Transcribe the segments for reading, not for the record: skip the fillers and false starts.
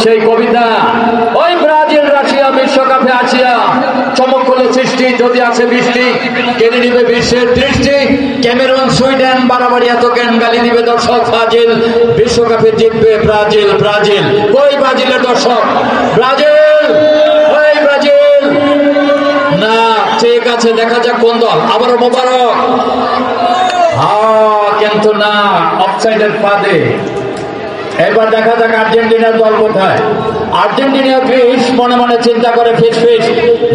সেই কবিতা, ওই Brazil Russia বিশ্বকাপে আসিয়া চমক হলো সৃষ্টি, যদি আছে বৃষ্টি কেড়ে নিবে বিশ্বের দৃষ্টি। ক্যামেরুন সুইডেন বাড়াবাড়ি এত জ্ঞান গালি দিবে দর্শক ফাজিল, বিশ্বকাপে জিতবে ব্রাজিল। ব্রাজিল কই ব্রাজিলের দর্শক? ব্রাজিল ওই ব্রাজিল না, ঠিক আছে দেখা যাক কোন দল। আবারও মোবারক, কিন্তু না, অফসাইডের ফাঁদে। এবার দেখা যাক আর্জেন্টিনার দল কোথায়। আর্জেন্টিনা গ্রিস মনে মনে চিন্তা করে ফিস ফিস,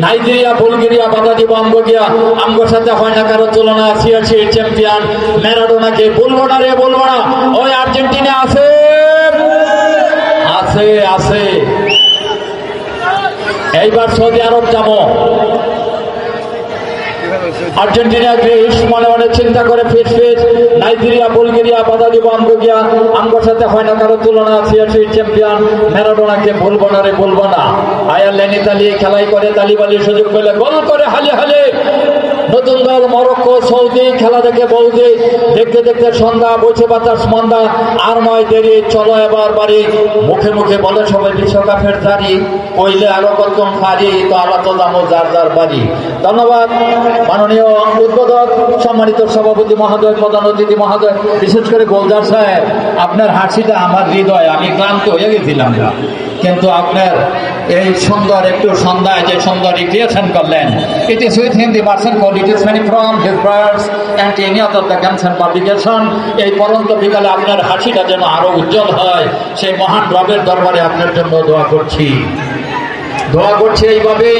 নাইজেরিয়া বুলগেরিয়া বাধা দিব আমগিয়া, আমগোর সাথে হয় না কারো তুলনা, সিয়াসির চ্যাম্পিয়ন ম্যারাডোনাকে বলবো না রে, বলবো না। ওই আর্জেন্টিনা আছে আছে আছে। এইবার সৌদি আরব যাবো। আর্জেন্টিনা গ্রিস মনে মনে চিন্তা করে ফিস ফিস, নাইজেরিয়া বুলগেরিয়া বাধা দিব আমগিয়া, আমগোর সাথে হয় না কারো তুলনা, সিয়াসির চ্যাম্পিয়ন ম্যারাডোনাকে বলবো না রে, বলবো না। আয়ারল্যান্ড ইতালি খেলাই করে তালিবালির সুযোগ পেলে গোল করে হালে হালে। নতুন দল মরক্কো সৌদি, খেলা দেখে বৌদি, দেখতে দেখতে সন্ধ্যা, বইছে বাতাস মন্দা, আর নয় দেরি, চলো এবার বাড়ি। মুখে মুখে বলে সবাই বিশ্বকাপের জারি, কইলে আরো কত ফারি, তো আলাদা দামও যার যার বাড়ি। ধন্যবাদ মাননীয় উদ্বোধক, সম্মানিত সভাপতি মহোদয়, প্রধান অতিথি মহোদয়, বিশেষ করে গোলদার সাহেব। আপনার হাসিটা আমার হৃদয়, আমি ক্লান্ত হয়ে গেছিলাম, কিন্তু আপনার এই সুন্দর একটু সন্ধ্যায় যে সুন্দর রিক্রিয়েশন করলেন, it is with him the person called it is many from his briars and any other the guns and publication. এই পরন্ত বিকালে আপনার হাসিটা যেন আরো উজ্জ্বল হয়, সেই মহান রবের দরবারে আপনার জন্য দোয়া করছি এইভাবে।